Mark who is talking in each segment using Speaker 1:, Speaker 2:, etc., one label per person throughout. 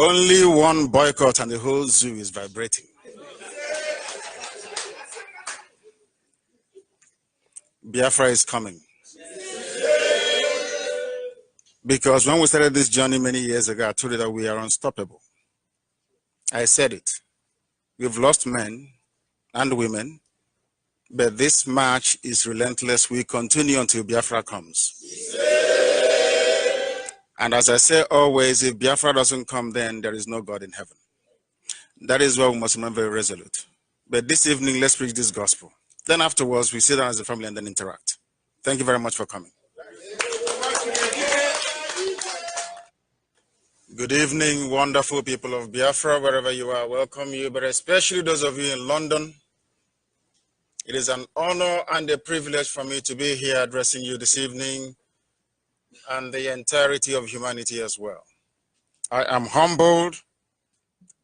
Speaker 1: Only one boycott and the whole zoo is vibrating. Biafra is coming. Because when we started this journey many years ago, I told you that we are unstoppable. I said it. We've lost men and women, but this march is relentless. We continue until Biafra comes. And as I say always, if Biafra doesn't come, then there is no God in heaven. That is why we must remain very resolute. But this evening, let's preach this gospel. Then afterwards, we sit down as a family and then interact. Thank you very much for coming. Good evening, wonderful people of Biafra, wherever you are, welcome you, but especially those of you in London. It is an honor and a privilege for me to be here addressing you this evening and the entirety of humanity as well. I am humbled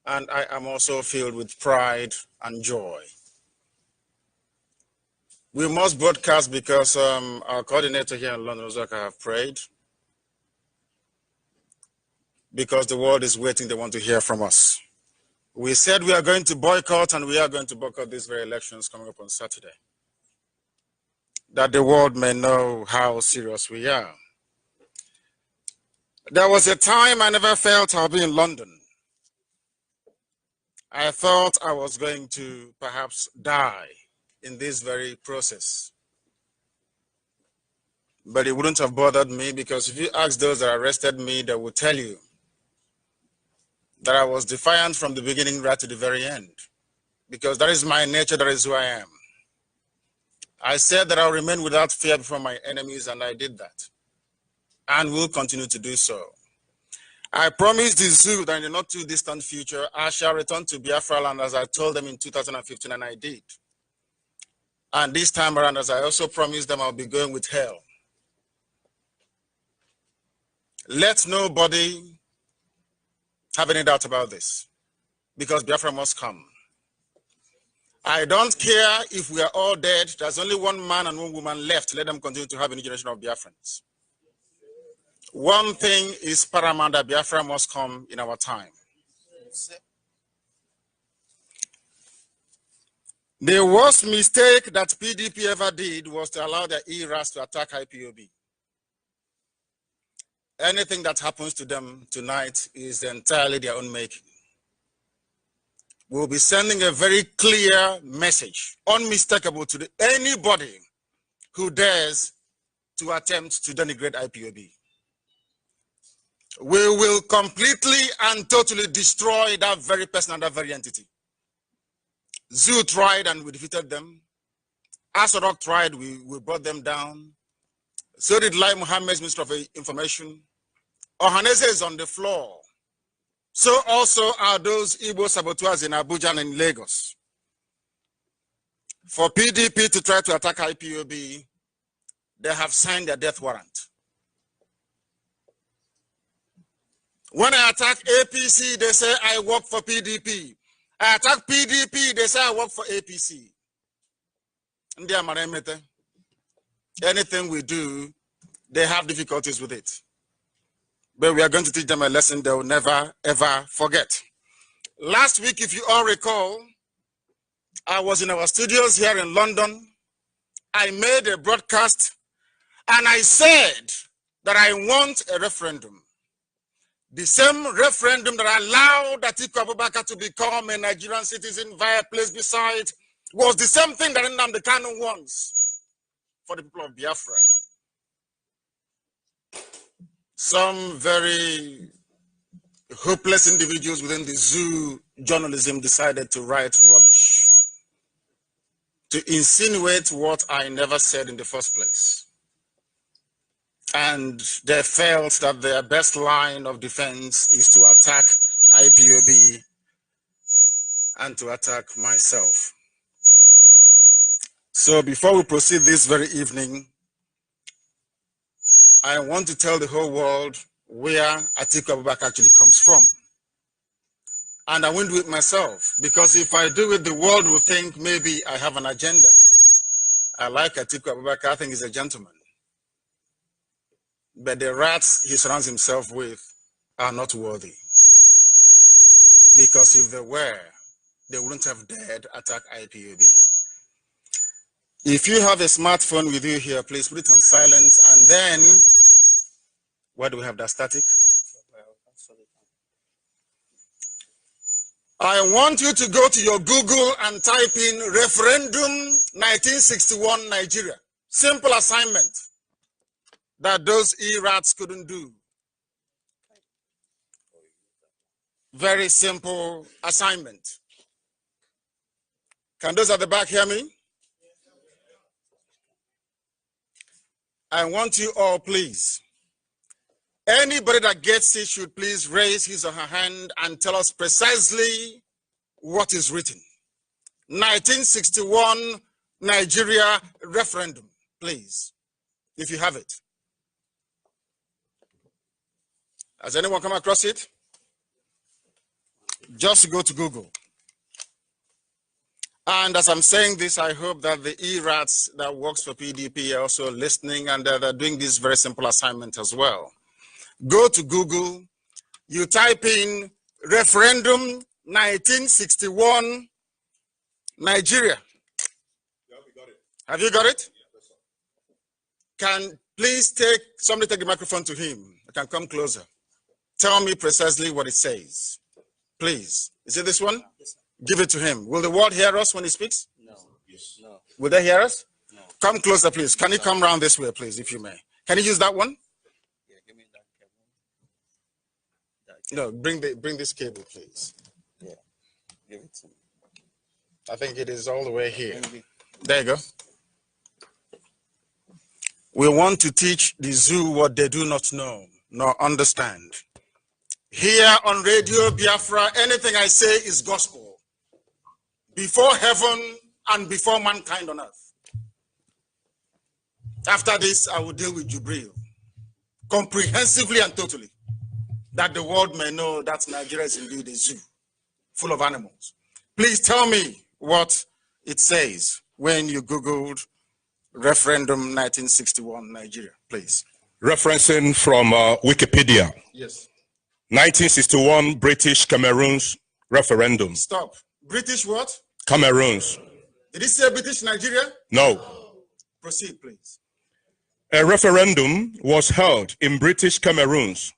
Speaker 1: and I am also filled with pride and joy. We must broadcast because our coordinator here in London, Ozaka, have prayed. Because the world is waiting, they want to hear from us. We said we are going to boycott, and we are going to boycott these very elections coming up on Saturday, that the world may know how serious we are. There was a time I never felt I'll be in London. I thought I was going to perhaps die in this very process. But it wouldn't have bothered me, because if you ask those that arrested me, they will tell you that I was defiant from the beginning right to the very end, because that is my nature, that is who I am. I said that I'll remain without fear before my enemies, and I did that, and will continue to do so. I promised the zoo that in the not too distant future, I shall return to Biafra land as I told them in 2015, and I did. And this time around, as I also promised them, I'll be going with hell. Let nobody have any doubt about this, because Biafra must come. I don't care if we are all dead. There's only one man and one woman left. Let them continue to have a new generation of Biafrans. One thing is paramount, that Biafra must come in our time. The worst mistake that PDP ever did was to allow the ERAS to attack IPOB. Anything that happens to them tonight is entirely their own making. We'll be sending a very clear message, unmistakable, to anybody who dares to attempt to denigrate IPOB. We will completely and totally destroy that very person and that very entity. Zoo tried and we defeated them. Asodok tried, we brought them down. So did Lai Mohammed's Minister of Information. Ohanese is on the floor. So also are those Igbo saboteurs in Abuja and in Lagos. For PDP to try to attack IPOB, they have signed their death warrant. When I attack APC, they say I work for PDP. I attack PDP, they say I work for APC. Anything we do, they have difficulties with it. But we are going to teach them a lesson they will never, ever forget. Last week, if you all recall, I was in our studios here in London. I made a broadcast, and I said that I want a referendum. The same referendum that allowed Atiku Abubakar to become a Nigerian citizen via place beside was the same thing that Nnamdi Kanu wants for the people of Biafra. Some very hopeless individuals within the zoo journalism decided to write rubbish, to insinuate what I never said in the first place. And they felt that their best line of defense is to attack IPOB and to attack myself. So before we proceed this very evening, I want to tell the whole world where Atiku Abubakar actually comes from. And I won't do it myself, because if I do it, the world will think maybe I have an agenda. I like Atiku Abubakar, I think he's a gentleman. But the rats he surrounds himself with are not worthy. Because if they were, they wouldn't have dared attack IPOB. If you have a smartphone with you here, please put it on silent. And then, where do we have that static? I want you to go to your Google and type in referendum 1961 Nigeria. Simple assignment that those E-rats couldn't do. Very simple assignment. Can those at the back hear me? I want you all, please. Anybody that gets it should please raise his or her hand and tell us precisely what is written. 1961 Nigeria referendum, please, if you have it. Has anyone come across it? Just go to Google. And as I'm saying this, I hope that the E-rats that works for PDP are also listening, and they're doing this very simple assignment as well. Go to Google, you type in referendum 1961 Nigeria. Yeah, we got it. Have you got it? Yeah, can please somebody take the microphone to him. I can come closer. Tell me precisely what it says. Please. Is it this one? Yes, give it to him. Will the world hear us when he speaks? No. Yes. No. Will they hear us? No. Come closer, please. Can you come around this way, please, if you may? Can you use that one? Yeah, give me that cable. No, bring this cable, please. Yeah. Give it to me. I think it is all the way here. There you go. We want to teach the zoo what they do not know nor understand. Here on Radio Biafra, anything I say is gospel. Before heaven and before mankind on earth. After this, I will deal with Jubril comprehensively and totally, that the world may know that Nigeria is indeed a zoo full of animals. Please tell me what it says when you Googled referendum 1961 Nigeria, please.
Speaker 2: Referencing from Wikipedia.
Speaker 1: Yes.
Speaker 2: 1961 British Cameroon's referendum.
Speaker 1: Stop. British what?
Speaker 2: Cameroon's.
Speaker 1: Did he say British Nigeria?
Speaker 2: No.
Speaker 1: Proceed, please.
Speaker 2: A referendum was held in British Cameroon's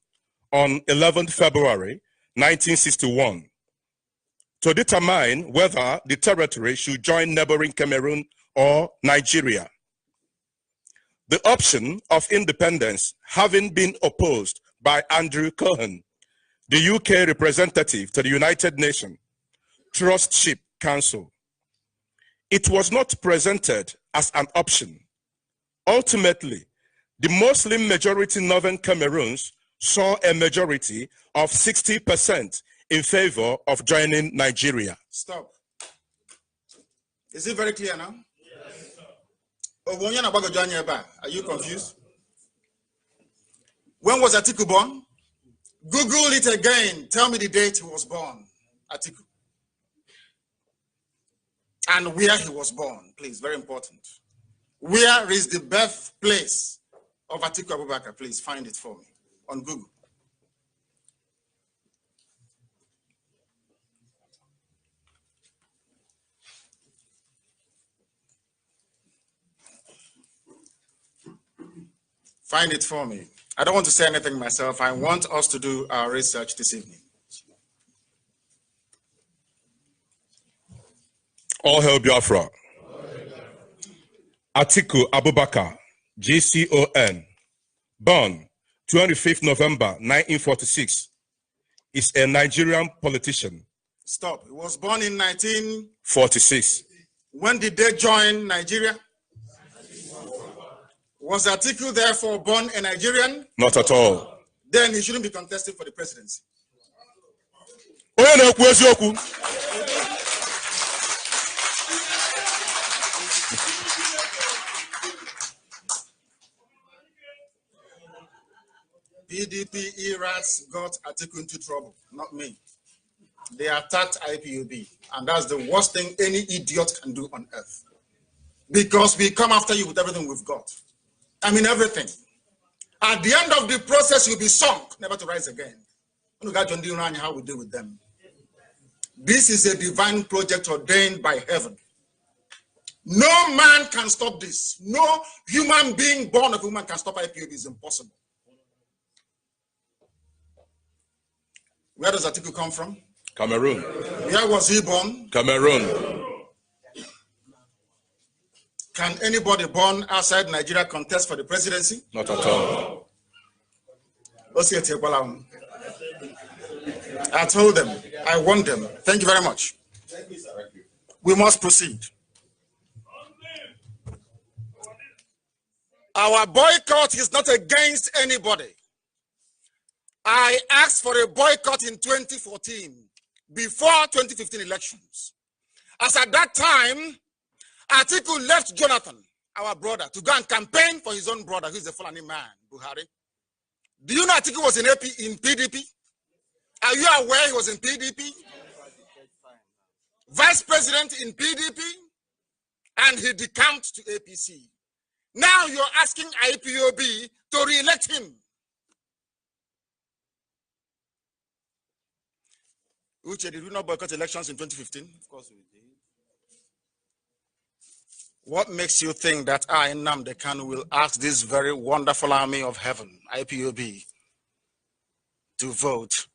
Speaker 2: on 11th February 1961 to determine whether the territory should join neighboring Cameroon or Nigeria. The option of independence having been opposed by Andrew Cohen, the UK representative to the United Nations Trustship Council. It was not presented as an option. Ultimately, the Muslim majority Northern Cameroons saw a majority of 60% in favor of joining Nigeria.
Speaker 1: Stop. Is it very clear now? Yes, sir. Are you confused? When was Atiku born? Google it again. Tell me the date he was born, Atiku. And where he was born, please, very important. Where is the birthplace of Atiku Abubakar? Please find it for me on Google. Find it for me. I don't want to say anything myself. I want us to do our research this evening.
Speaker 2: All hail Biafra. Atiku Abubakar, GCON, born 25th November 1946, is a Nigerian politician.
Speaker 1: Stop. He was born in
Speaker 2: 1946.
Speaker 1: When did they join Nigeria? Was Atiku therefore born a Nigerian?
Speaker 2: Not at all.
Speaker 1: Then he shouldn't be contesting for the presidency. PDP E-rats got Atiku into trouble, not me. They attacked IPOB, and that's the worst thing any idiot can do on earth. Because we come after you with everything we've got. I mean everything. At the end of the process, you'll be sunk, never to rise again. How we deal with them. This is a divine project ordained by heaven. No man can stop this. No human being born of woman can stop IPOB. It's impossible. Where does Atiku come from?
Speaker 2: Cameroon.
Speaker 1: Where was he born?
Speaker 2: Cameroon.
Speaker 1: Can anybody born outside Nigeria contest for the presidency?
Speaker 2: Not at all.
Speaker 1: I told them, I warned them. Thank you very much. We must proceed. Our boycott is not against anybody. I asked for a boycott in 2014, before 2015 elections. As at that time, Atiku left Jonathan, our brother, to go and campaign for his own brother, who is a Fulani man, Buhari. Do you know Atiku was in PDP? Are you aware he was in PDP? Vice president in PDP, and he decamped to APC. Now you're asking IPOB to re-elect him. Uche, did we not boycott elections in 2015? Of course we did. What makes you think that I, Nnamdi Kanu, will ask this very wonderful army of heaven, IPOB, to vote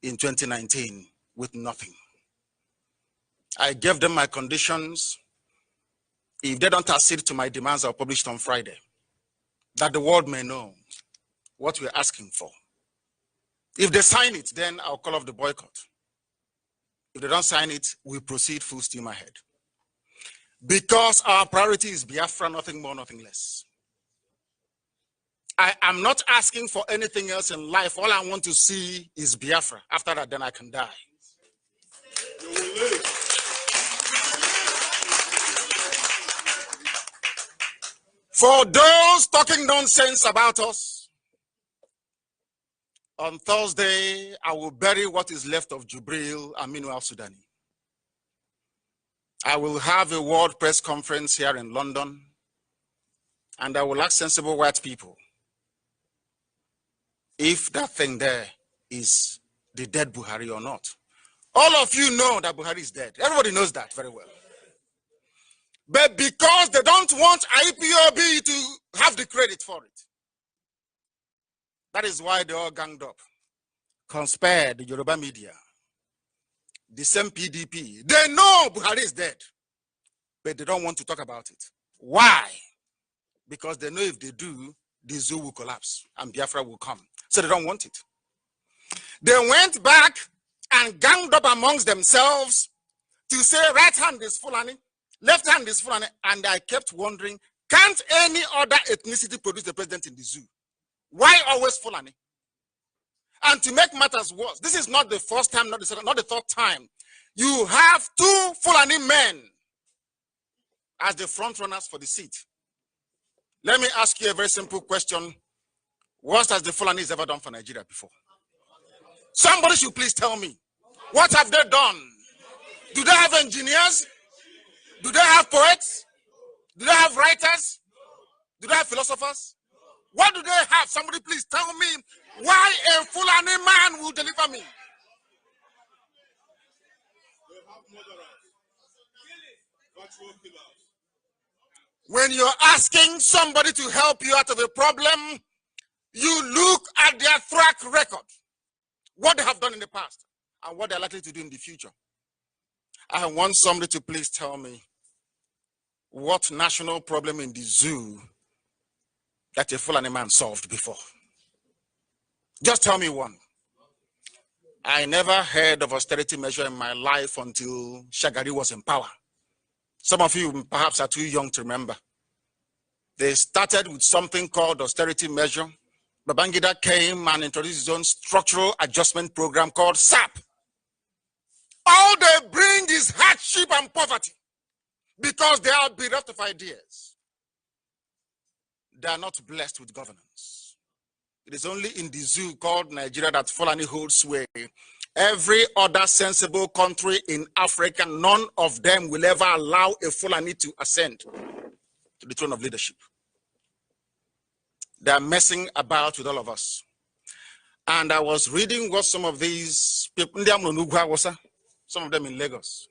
Speaker 1: in 2019 with nothing? I gave them my conditions. If they don't accede to my demands, I'll publish it on Friday, that the world may know what we're asking for. If they sign it, then I'll call off the boycott. If they don't sign it, we proceed full steam ahead. Because our priority is Biafra, nothing more, nothing less. I am not asking for anything else in life. All I want to see is Biafra. After that, then I can die. For those talking nonsense about us, on Thursday, I will bury what is left of Jubril Aminu al-Sudani. I will have a world press conference here in London, and I will ask sensible white people if that thing there is the dead Buhari or not. All of you know that Buhari is dead. Everybody knows that very well. But because they don't want IPOB to have the credit for it, that is why they all ganged up, conspired the Yoruba media, the same PDP. They know Buhari is dead, but they don't want to talk about it. Why? Because they know if they do, the zoo will collapse and Biafra will come. So they don't want it. They went back and ganged up amongst themselves to say right hand is Fulani, left hand is Fulani, and I kept wondering, can't any other ethnicity produce the president in the zoo? Why always Fulani? And to make matters worse, this is not the first time, not the second, not the third time. You have two Fulani men as the front runners for the seat. Let me ask you a very simple question. What has the Fulanis ever done for Nigeria before? Somebody should please tell me. What have they done? Do they have engineers? Do they have poets? Do they have writers? Do they have philosophers? What do they have? Somebody please tell me why a Fulani man will deliver me. When you're asking somebody to help you out of a problem, you look at their track record, what they have done in the past, and what they're likely to do in the future. I want somebody to please tell me what national problem in the zoo that a Fulani man solved before. Just tell me one. I never heard of austerity measure in my life until Shagari was in power. Some of you perhaps are too young to remember. They started with something called austerity measure. Babangida came and introduced his own structural adjustment program called SAP. All they bring is hardship and poverty because they are bereft of ideas. They are not blessed with governance. It is only in the zoo called Nigeria that Fulani holds sway. Every other sensible country in Africa, none of them will ever allow a Fulani to ascend to the throne of leadership. They are messing about with all of us. And I was reading what some of these people, some of them in Lagos.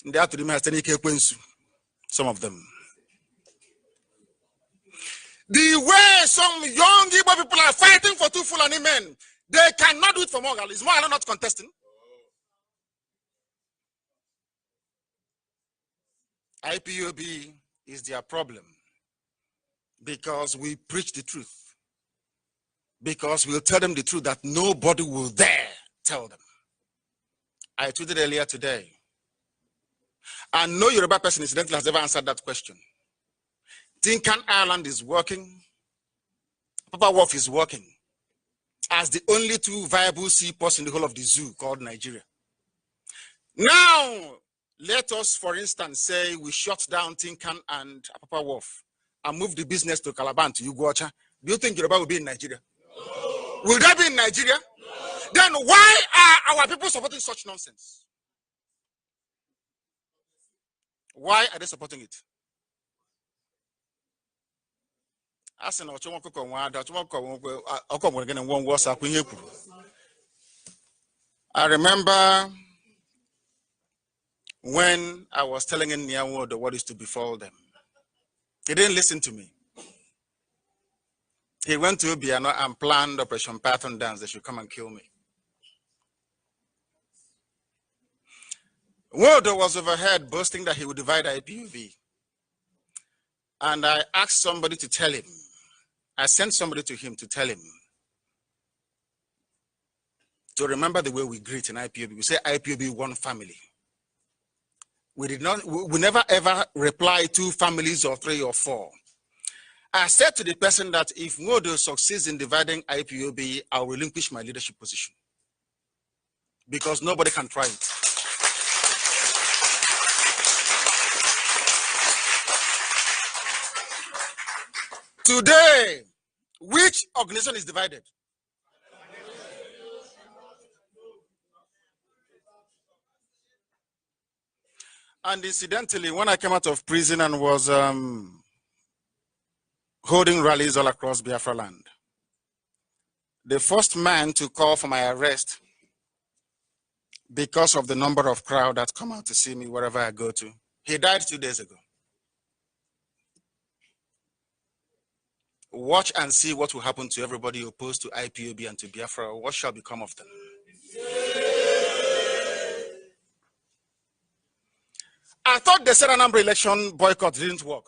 Speaker 1: And they have to remain some of them. The way some young Igbo people are fighting for 2 Fulani men, they cannot do it for Mogal. Is Mogal not contesting? IPOB is their problem because we preach the truth. Because we'll tell them the truth that nobody will dare tell them. I tweeted earlier today, and no Yoruba person incidentally has ever answered that question. Tinkan Island is working. Papa Wharf is working as the only 2 viable seaports in the whole of the zoo called Nigeria. Now, let us, for instance, say we shut down Tinkan and Papa Wharf and move the business to Calabar to Uguacha. Do you think Yoruba will be in Nigeria? No. Will that be in Nigeria? No. Then why are our people supporting such nonsense? Why are they supporting it? I remember when I was telling Nyawo what is to befall them. He didn't listen to me. He went to Obiano and planned Operation Python Dance. They should come and kill me. Wodo was overheard boasting that he would divide IPOB. And I asked somebody to tell him. I sent somebody to him to tell him to remember the way we greet in IPOB. We say IPOB one family. We never ever reply 2 families or 3 or 4. I said to the person that if Wodo succeeds in dividing IPOB, I'll relinquish my leadership position. Because nobody can try it. Today, which organization is divided? And incidentally, when I came out of prison and was holding rallies all across Biafra land, the first man to call for my arrest because of the number of crowd that come out to see me wherever I go to, he died 2 days ago. Watch and see what will happen to everybody opposed to IPOB and to Biafra. What shall become of them? I thought they said Nnamdi election boycott didn't work.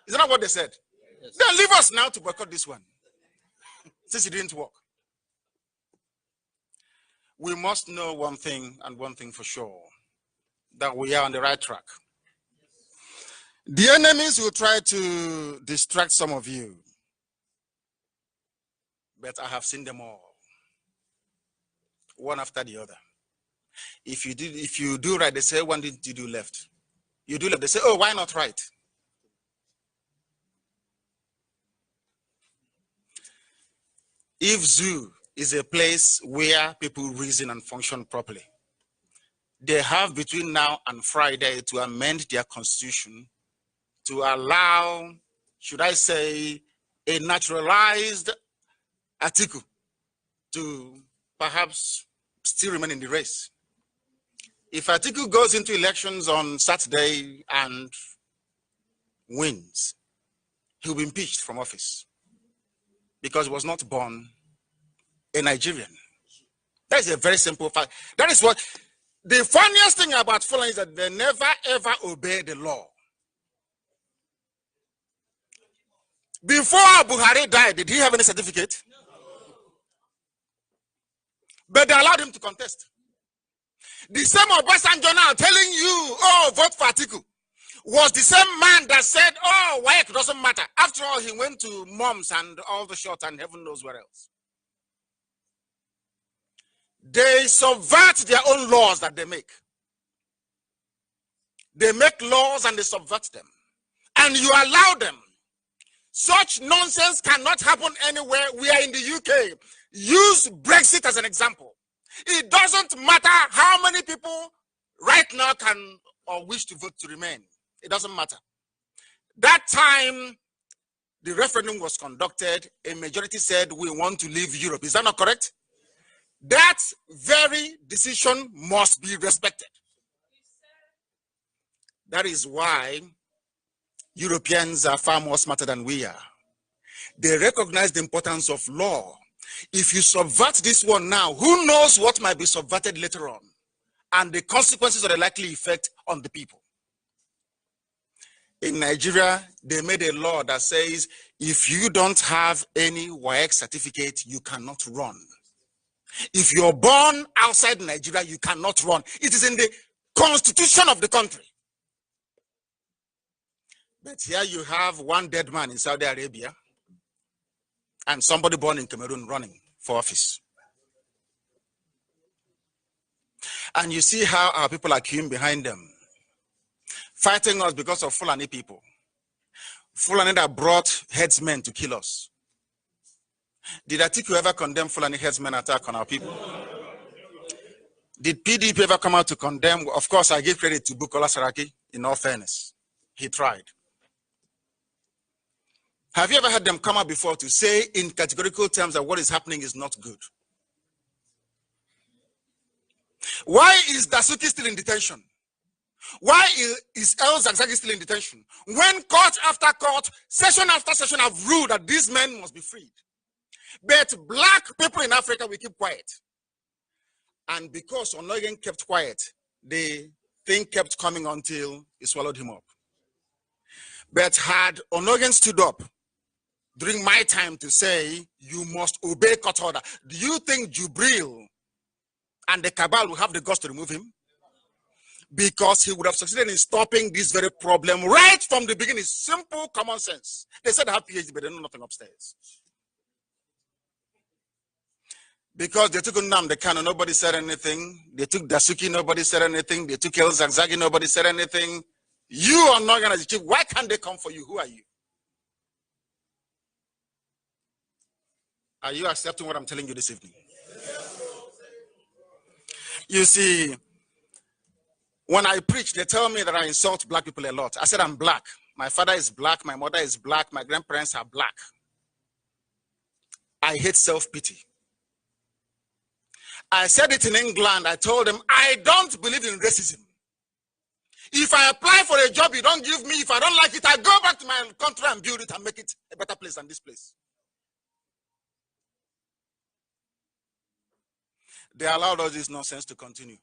Speaker 1: Isn't that what they said? Yes. Then leave us now to boycott this one, since it didn't work. We must know one thing, and one thing for sure, that we are on the right track. The enemies will try to distract some of you, but I have seen them all, one after the other. If you do right, they say, "When did you do left?" You do left, they say, "Oh, why not right?" If zoo is a place where people reason and function properly, they have between now and Friday to amend their constitution to allow, should I say, a naturalized article to perhaps still remain in the race. If Atiku goes into elections on Saturday and wins, he'll be impeached from office because he was not born a Nigerian. That is a very simple fact. That is what the funniest thing about Fulani is, that they never ever obey the law. Before Buhari died, did he have any certificate? But they allowed him to contest. The same Obasanjo now telling you, "Oh, vote for Atiku," was the same man that said, "Oh, why it doesn't matter." After all, he went to Moms and all the shots and heaven knows where else. They subvert their own laws that they make. They make laws and they subvert them. And you allow them. Such nonsense cannot happen anywhere. We are in the UK. Use Brexit as an example. It doesn't matter how many people right now can or wish to vote to remain. It doesn't matter. That time the referendum was conducted, a majority said we want to leave Europe. Is that not correct? that very decision must be respected. That is why Europeans are far more smarter than we are. They recognize the importance of law. If you subvert this one now, who knows what might be subverted later on, and the consequences or the likely effect on the people. In Nigeria, they made a law that says if you don't have any WAEC certificate, you cannot run. If you're born outside Nigeria, you cannot run. It is in the constitution of the country. But here you have one dead man in Saudi Arabia and somebody born in Cameroon running for office. And you see how our people are queuing behind them, fighting us because of Fulani people. Fulani that brought headsmen to kill us. Did Atiku ever condemn Fulani headsmen attack on our people? Did PDP ever come out to condemn? Of course, I give credit to Bukola Saraki, in all fairness. He tried. Have you ever heard them come out before to say in categorical terms that what is happening is not good? Why is Dasuki still in detention? Why is El Zagzagi still in detention? When court after court, session after session have ruled that these men must be freed. But black people in Africa, we keep quiet. And because Onogen kept quiet, the thing kept coming until he swallowed him up. But had Onogen stood up during my time to say, you must obey court order, do you think Jubril and the cabal will have the guts to remove him? Because he would have succeeded in stopping this very problem right from the beginning. Simple common sense. They said they have PhD, but they know nothing upstairs. Because they took Nnamdi Kanu, nobody said anything. They took Dasuki, nobody said anything. They took El Zagzagi, nobody said anything. You are not going to chief. Why can't they come for you? Who are you? Are you accepting what I'm telling you this evening? You see, when I preach, they tell me that I insult black people a lot. I said I'm black. My father is black. My mother is black. My grandparents are black. I hate self-pity. I said it in England. I told them, I don't believe in racism. If I apply for a job you don't give me, if I don't like it, I go back to my country and build it and make it a better place than this place. They allowed all this nonsense to continue.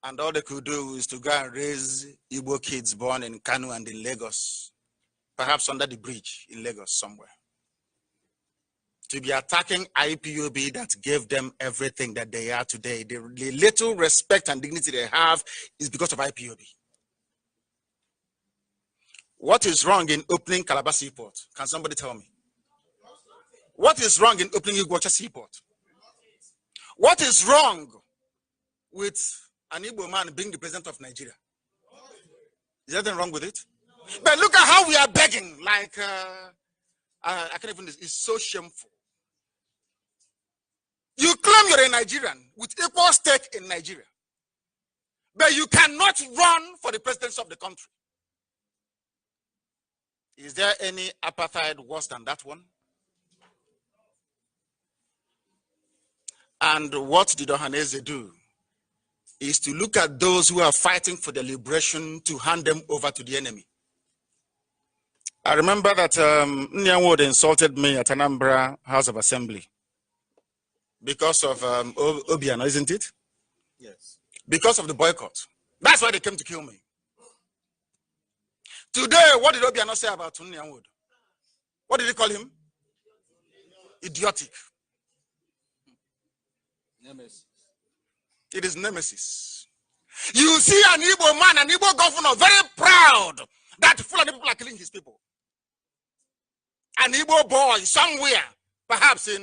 Speaker 1: And all they could do is to go and raise Igbo kids born in Kanu and in Lagos, perhaps under the bridge in Lagos somewhere, to be attacking IPOB that gave them everything that they are today. The little respect and dignity they have is because of IPOB. What is wrong in opening Calabar Seaport? Can somebody tell me? What is wrong in opening Iguacha Seaport? What is wrong with an Igbo man being the president of Nigeria? Is there anything wrong with it? But look at how we are begging, like, I can't even, it's so shameful. You claim you're a Nigerian with equal stake in Nigeria, but you cannot run for the presidency of the country. Is there any apartheid worse than that one? And what did Ohaneze do? Is to look at those who are fighting for their liberation to hand them over to the enemy. I remember that Nyanwood insulted me at Anambra House of Assembly because of Obiano, isn't it? Yes. Because of the boycott. That's why they came to kill me. Today, what did Obiano say about Nyanwood? What did he call him? Idiotic. Nemesis. It is nemesis. You see an Igbo man, an Igbo governor, very proud that Fulani people are killing his people. An Igbo boy somewhere, perhaps in,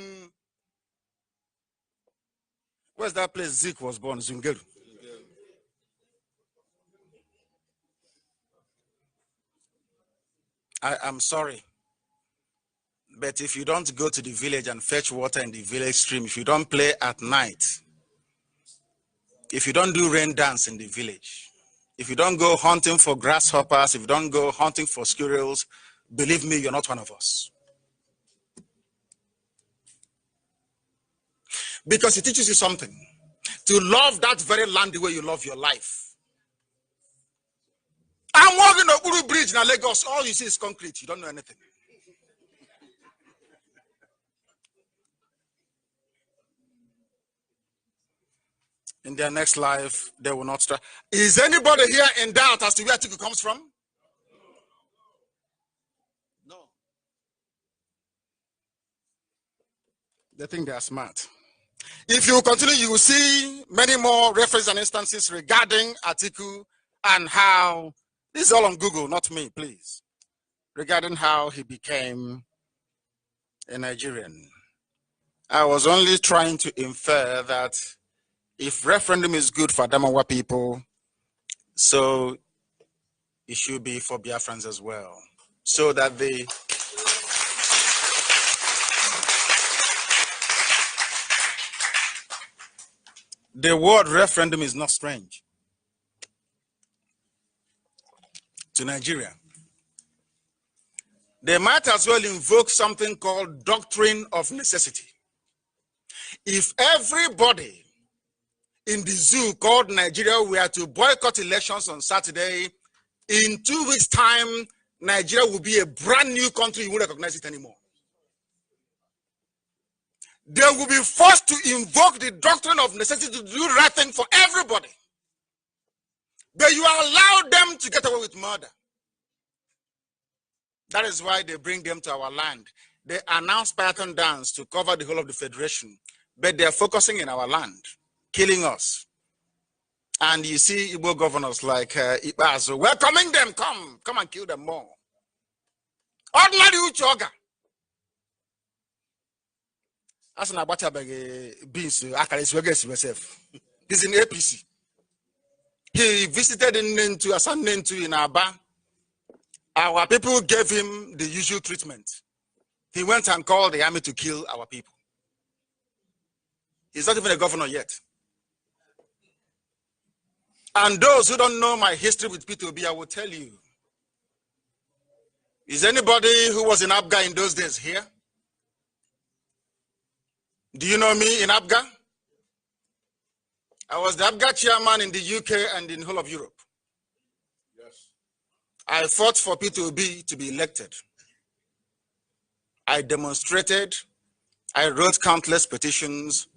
Speaker 1: where's that place Zeke was born? Zungeru. I am sorry, but if you don't go to the village and fetch water in the village stream, if you don't play at night, if you don't do rain dance in the village, if you don't go hunting for grasshoppers, if you don't go hunting for squirrels, believe me, you're not one of us. Because it teaches you something. To love that very land the way you love your life. I'm walking the Uru Bridge in Lagos. All you see is concrete. You don't know anything. In their next life, they will not start. Is anybody here in doubt as to where Atiku comes from? No. They think they are smart. If you continue, you will see many more references and instances regarding Atiku and how, this is all on Google, not me, please, regarding how he became a Nigerian. I was only trying to infer that if referendum is good for Adamawa people, so it should be for Biafrans as well. So that the word referendum is not strange to Nigeria. They might as well invoke something called doctrine of necessity. If everybody in the zoo called Nigeria were to boycott elections on Saturday, in 2 weeks' time, Nigeria will be a brand new country. You won't recognize it anymore. They will be forced to invoke the doctrine of necessity to do the right thing for everybody. But you allow them to get away with murder. That is why they bring them to our land. They announce Python dance to cover the whole of the federation, but they are focusing in our land, killing us. And you see Igbo governors like Ibazo welcoming them, come and kill them more. Ordinary Uchoga. As an abacha beans, myself. He's in APC. He visited in Nentu in Aba. Our people gave him the usual treatment. He went and called the army to kill our people. He's not even a governor yet. And those who don't know my history with P2B, I will tell you. Is anybody who was in Abga in those days here? Do you know me in Abga? I was the Abga chairman in the UK and in the whole of Europe. Yes. I fought for P2B to be elected. I demonstrated. I wrote countless petitions.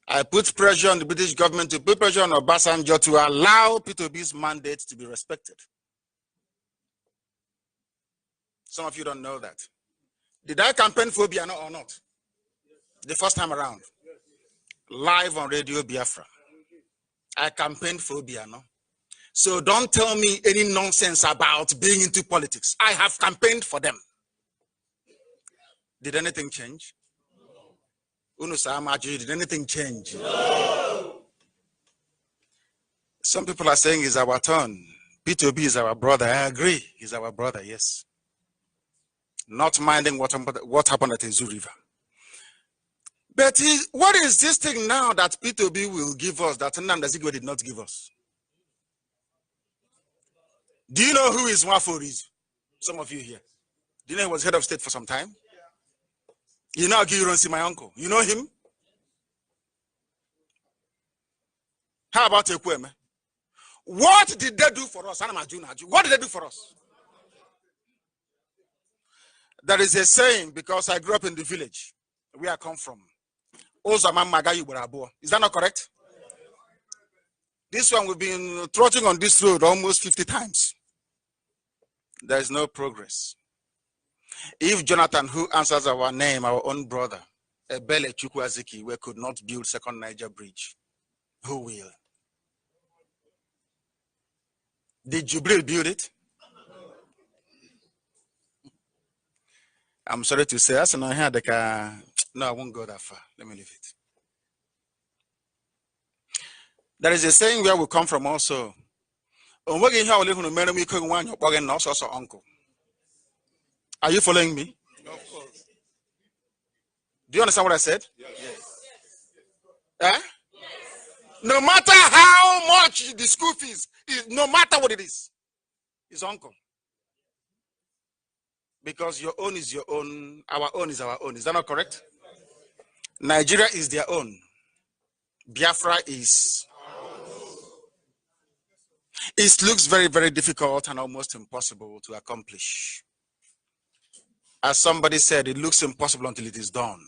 Speaker 1: I put pressure on the British government to put pressure on Obasanjo to allow P2B's mandate to be respected. Some of you don't know that. Did I campaign for Biafra or not? The first time around. Live on Radio Biafra. I campaigned for Biafra. So don't tell me any nonsense about being into politics. I have campaigned for them. Did anything change? Did anything change? No. Some people are saying it's our turn. P2B is our brother. I agree. He's our brother, yes. Not minding what happened at Izu River. But what is this thing now that P2B will give us that Nnamdi Kanu did not give us? Do you know who is Nwafọ? Some of you here. Do you know he was head of state for some time? You know Aguiyi, my uncle. You know him? How about Ekweme? What did they do for us? What did they do for us? There is a saying, because I grew up in the village where I come from. Is that not correct? This one, we've been trotting on this road almost 50 times. There is no progress. If Jonathan, who answers our name, our own brother, Ebele Chukwuaziki, we could not build second Niger bridge, who will? Did Jubril build it? I'm sorry to say, no, I won't go that far. Let me leave it. There is a saying where we come from also. Uncle. Are you following me? Of course. Do you understand what I said? Yes. Eh? Yes. No matter how much the school fees is, no matter what it is, it's uncle. Because your own is your own, our own is our own. Is that not correct? Nigeria is their own. Biafra is. It looks very, very difficult and almost impossible to accomplish. As somebody said, it looks impossible until it is done.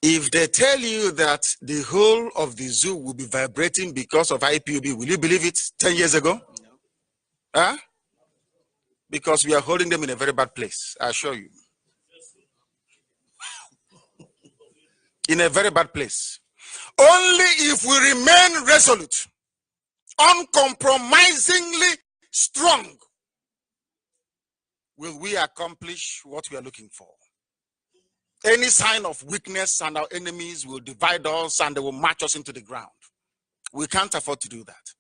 Speaker 1: If they tell you that the whole of the zoo will be vibrating because of IPOB, will you believe it 10 years ago? No. Huh? Because we are holding them in a very bad place, I assure you. In a very bad place. Only if we remain resolute, uncompromisingly strong, will we accomplish what we are looking for. Any sign of weakness and our enemies will divide us and they will march us into the ground. We can't afford to do that.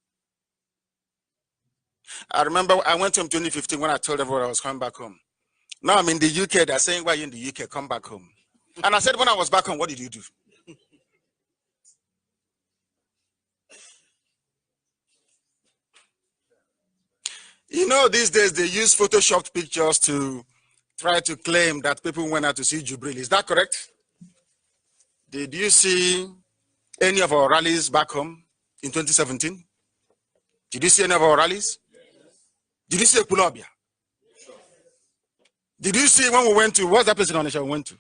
Speaker 1: I remember I went home 2015 when I told everyone I was coming back home. Now I'm in the UK, they're saying, why are you in the UK? Come back home. And I said, when I was back home, what did you do? You know, these days they use photoshopped pictures to try to claim that people went out to see Jubril. Is that correct? Did you see any of our rallies back home in 2017? Did you see any of our rallies? Did you see Kulobia? Did you see when we went to, what's that place in Onisha we went to?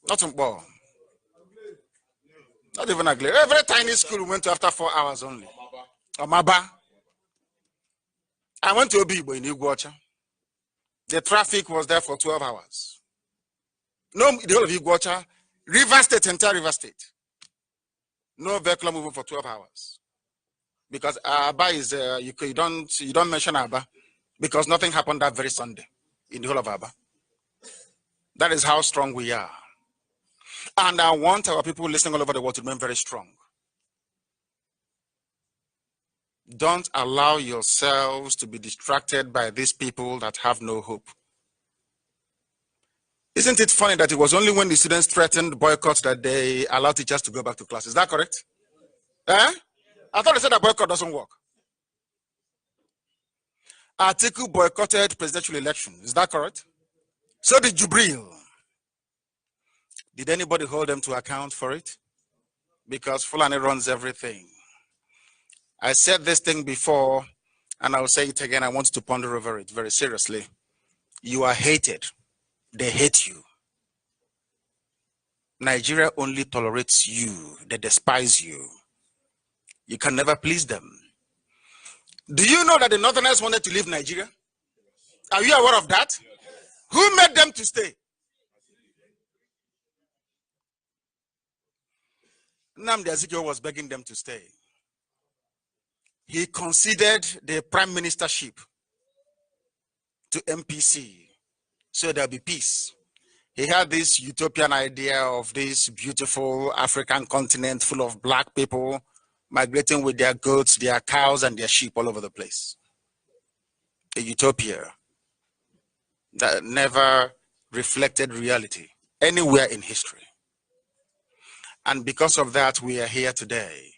Speaker 1: Not in Bo. Not even a glare. Every tiny school we went to after 4 hours only. Amaba. I went to Obibo in Iguacha. The traffic was there for 12 hours. No, the whole of Iguacha, River State, entire River State. No vehicle moving for 12 hours. Because Aba is, you don't mention Aba, because nothing happened that very Sunday in the whole of Aba. That is how strong we are. And I want our people listening all over the world to remain very strong. Don't allow yourselves to be distracted by these people that have no hope. Isn't it funny that it was only when the students threatened boycott that they allowed teachers to go back to class? Is that correct? Eh? I thought they said that boycott doesn't work. Atiku boycotted presidential election. Is that correct? So did Jubril. Did anybody hold them to account for it? Because Fulani runs everything. I said this thing before, and I'll say it again. I want you to ponder over it very seriously. You are hated. They hate you. Nigeria only tolerates you. They despise you. You can never please them. Do you know that the Northerners wanted to leave Nigeria? Are you aware of that? Who made them to stay? Nnamdi Kanu was begging them to stay. He conceded the prime ministership to MPC, so there'll be peace. He had this utopian idea of this beautiful African continent full of black people migrating with their goats, their cows, and their sheep all over the place. A utopia that never reflected reality anywhere in history. And because of that, we are here today.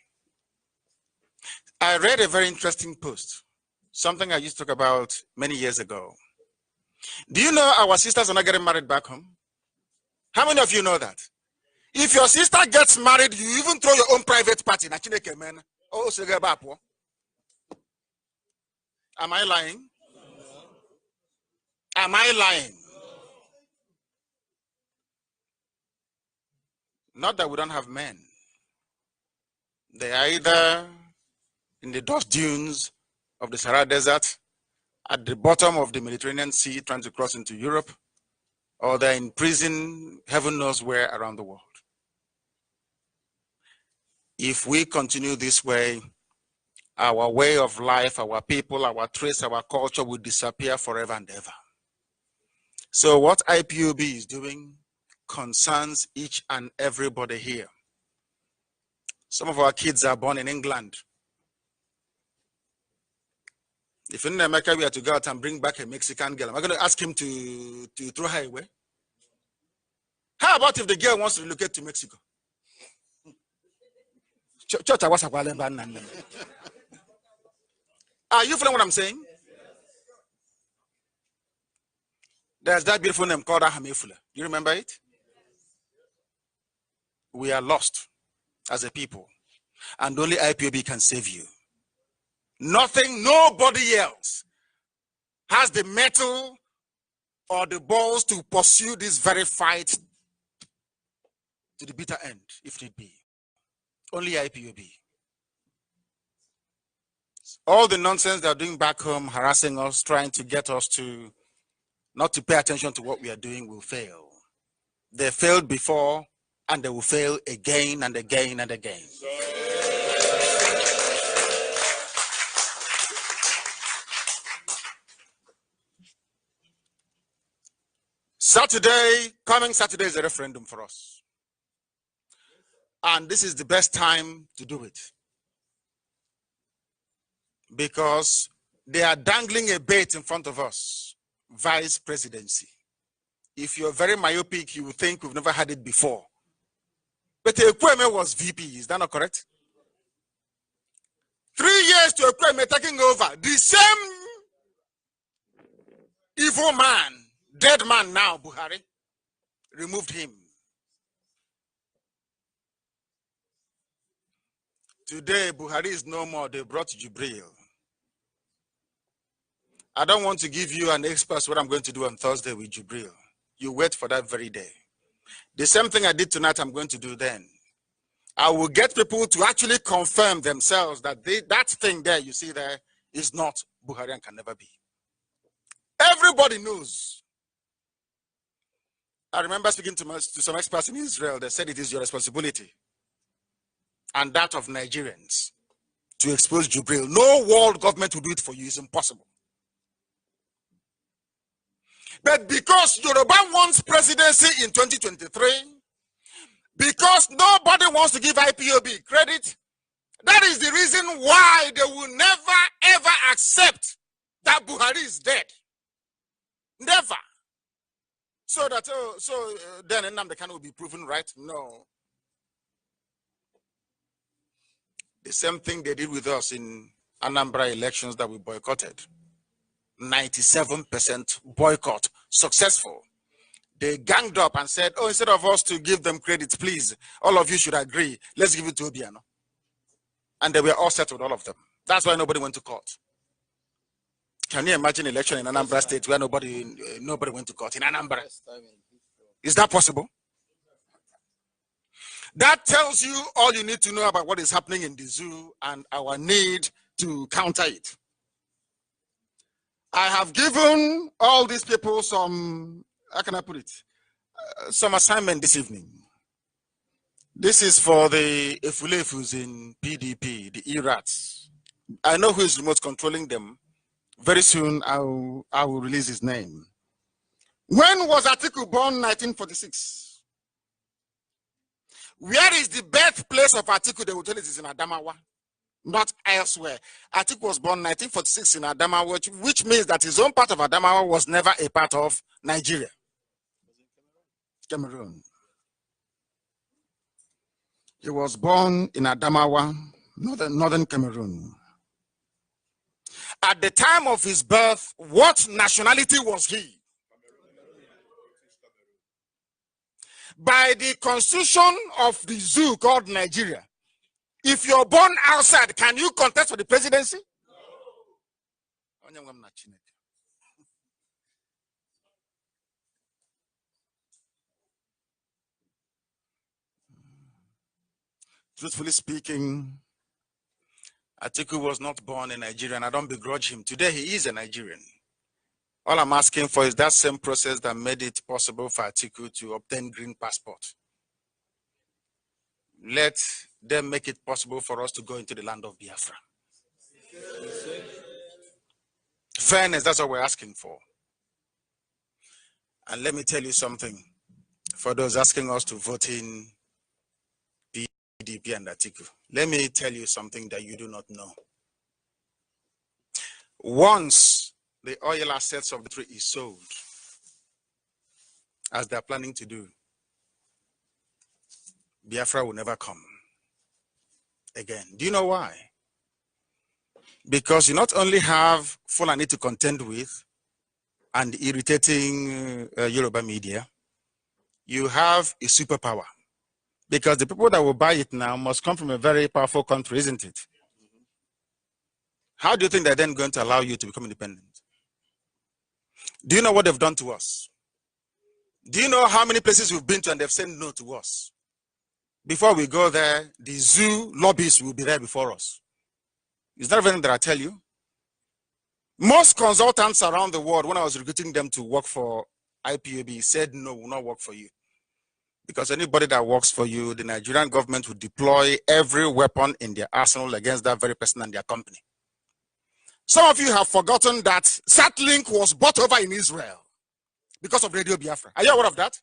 Speaker 1: I read a very interesting post, something I used to talk about many years ago. Do you know our sisters are not getting married back home? How many of you know that? If your sister gets married, you even throw your own private party. Am I lying? Am I lying? Not that we don't have men. They are either in the dust dunes of the Sahara Desert, at the bottom of the Mediterranean Sea trying to cross into Europe, or they're in prison, heaven knows where around the world. If we continue this way, our way of life, our people, our trace, our culture will disappear forever and ever. So what IPOB is doing concerns each and everybody here. Some of our kids are born in England. If in America we are to go out and bring back a Mexican girl, am I going to ask him to throw her away? How about if the girl wants to relocate to Mexico? Are you feeling what I'm saying? There's that beautiful name called Ahamefula. You remember it? We are lost as a people, and only IPOB can save you. Nothing, nobody else has the mettle or the balls to pursue this very fight to the bitter end, if need be. Only IPOB. All the nonsense they're doing back home, harassing us, trying to get us to not to pay attention to what we are doing, will fail. They failed before, and they will fail again and again and again. Coming Saturday is a referendum for us. And this is the best time to do it. Because they are dangling a bait in front of us, vice presidency. If you're very myopic, you will think we've never had it before. But Ekweme was VP, is that not correct? 3 years to Ekweme taking over. The same evil man, dead man now, Buhari, removed him. Today, Buhari is no more. They brought Jubril. I don't want to give you an expert what I'm going to do on Thursday with Jubril. You wait for that very day. The same thing I did tonight, I'm going to do then. I will get people to actually confirm themselves that that thing there you see there is not Buhari and can never be. Everybody knows. I remember speaking to some experts in Israel. They said it is your responsibility and that of Nigerians to expose Jubril. No world government will do it for you. It's impossible. But because Yoruba wants presidency in 2023, because nobody wants to give IPOB credit, that is the reason why they will never ever accept that Buhari is dead. Never. So that then Nnamdi Kanu will be proven right? No. The same thing they did with us in Anambra elections that we boycotted. 97% boycott, successful. They ganged up and said, oh, instead of us to give them credit, please, all of you should agree, let's give it to Obiano. And they were all settled, all of them. That's why nobody went to court. Can you imagine an election in Anambra State where nobody went to court in Anambra? Is that possible? That tells you all you need to know about what is happening in the zoo and our need to counter it. I have given all these people some, how can I put it, some assignment this evening. This is for the Efulefus in PDP, the ERATs. I know who is remote controlling them. Very soon I will release his name. When was Atiku born? 1946. Where is the birthplace of Atiku? They will tell it is in Adamawa, not elsewhere. Atiku was born 1946 in Adamawa, which means that his own part of Adamawa was never a part of Nigeria. Cameroon. He was born in Adamawa, northern Cameroon. At the time of his birth, what nationality was he? By the constitution of the zoo called Nigeria, if you're born outside, can you contest for the presidency? No. Truthfully speaking, Atiku was not born in Nigeria, and I don't begrudge him. Today, he is a Nigerian. All I'm asking for is that same process that made it possible for Atiku to obtain green passport. Let them make it possible for us to go into the land of Biafra. Fairness, that's what we're asking for. And let me tell you something. For those asking us to vote in PDP and Atiku, let me tell you something that you do not know. Once the oil assets of the country is sold, as they're planning to do, Biafra will never come again. Do you know why? Because you not only have Fulani to contend with and irritating Yoruba media, you have a superpower. Because the people that will buy it now must come from a very powerful country, isn't it? How do you think they're then going to allow you to become independent? Do you know what they've done to us? Do you know how many places we've been to and they've said no to us? Before we go there, the zoo lobbyists will be there before us. Is that everything that I tell you? Most consultants around the world, when I was recruiting them to work for IPOB, said no, will not work for you. Because anybody that works for you, the Nigerian government will deploy every weapon in their arsenal against that very person and their company. Some of you have forgotten that Satlink was bought over in Israel because of Radio Biafra. Are you aware of that?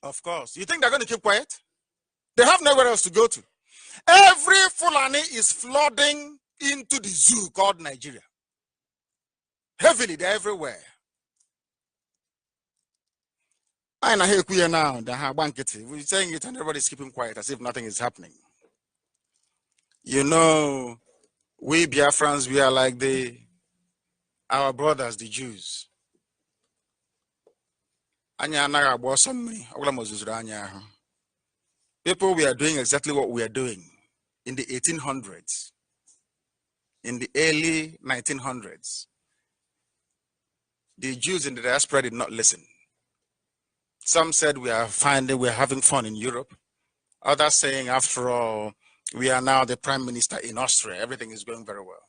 Speaker 1: Of course. You think they're going to keep quiet? They have nowhere else to go to. Every Fulani is flooding into the zoo called Nigeria. Heavily, they're everywhere. And I hear we are now, we're saying it and everybody's keeping quiet as if nothing is happening. You know, we Biafrans, we are like our brothers, the Jews. People, we are doing exactly what we are doing in the 1800s, in the early 1900s. The Jews in the diaspora did not listen. Some said we're having fun in Europe. Others saying, after all, we are now the prime minister in Austria. Everything is going very well.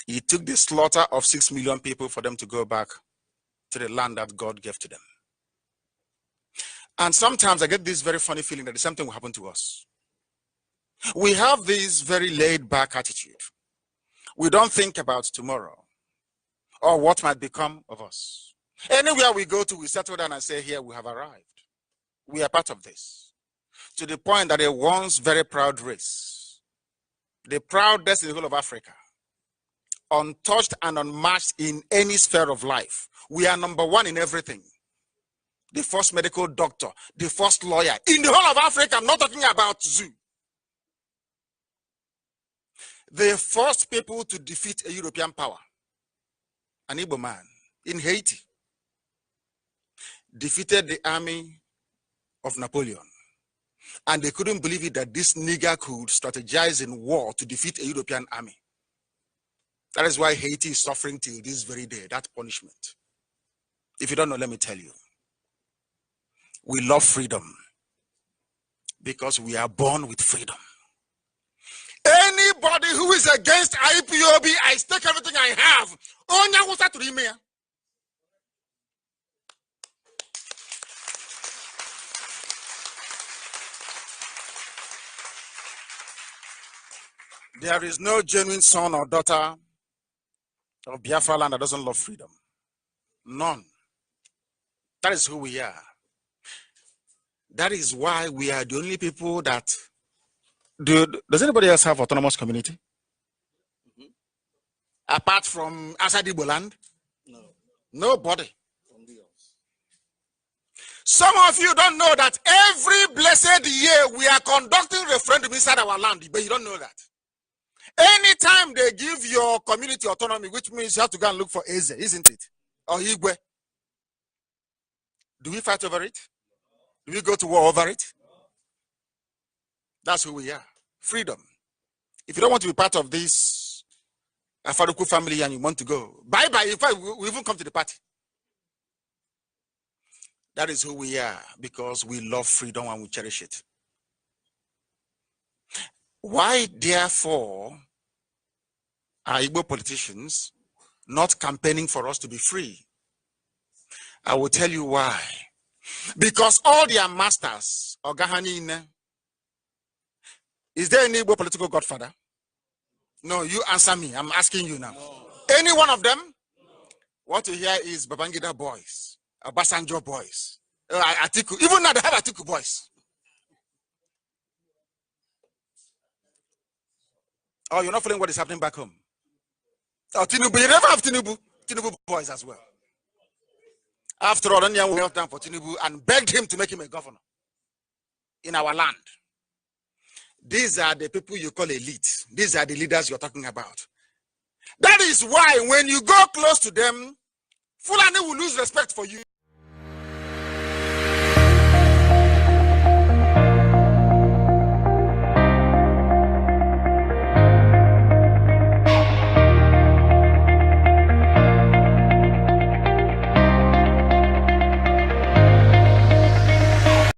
Speaker 1: It took the slaughter of 6 million people for them to go back to the land that God gave to them. And sometimes I get this very funny feeling that the same thing will happen to us. We have this very laid-back attitude. We don't think about tomorrow or what might become of us. Anywhere we go to, we settle down and say, here we have arrived. We are part of this. To the point that a once very proud race, the proudest in the whole of Africa, untouched and unmatched in any sphere of life. We are number one in everything. The first medical doctor, the first lawyer in the whole of Africa. I'm not talking about zoo. The first people to defeat a European power, an Igbo man in Haiti, defeated the army of Napoleon. And they couldn't believe it that this nigger could strategize in war to defeat a European army. That is why Haiti is suffering till this very day, that punishment. If you don't know, let me tell you. We love freedom because we are born with freedom. Anybody who is against IPOB, I stake everything I have. There is no genuine son or daughter of Biafra land that doesn't love freedom. None. That is who we are. That is why we are the only people that does anybody else have autonomous community? Apart from Asadibo land? No. Nobody. Some of you don't know that every blessed year we are conducting referendum inside our land, but you don't know that. Anytime they give your community autonomy, which means you have to go and look for Eze, isn't it? Or Igwe. Do we fight over it? Do we go to war over it? That's who we are. Freedom. If you don't want to be part of this Afaruku family and you want to go, bye-bye. In fact, we even come to the party. That is who we are because we love freedom and we cherish it. Why, therefore, are Igbo politicians not campaigning for us to be free? I will tell you why. Because all their masters, Ogahanine, is there any Igbo political godfather? No, you answer me. I'm asking you now. No. Any one of them? No. What you hear is Babangida boys, Obasanjo boys, Atiku. Even now they have Atiku boys. Oh, you're not following what is happening back home? Oh, Tinubu, you never have Tinubu boys as well. After all, Onyang knelt down for Tinubu and begged him to make him a governor in our land. These are the people you call elite. These are the leaders you're talking about. That is why when you go close to them, Fulani will lose respect for you.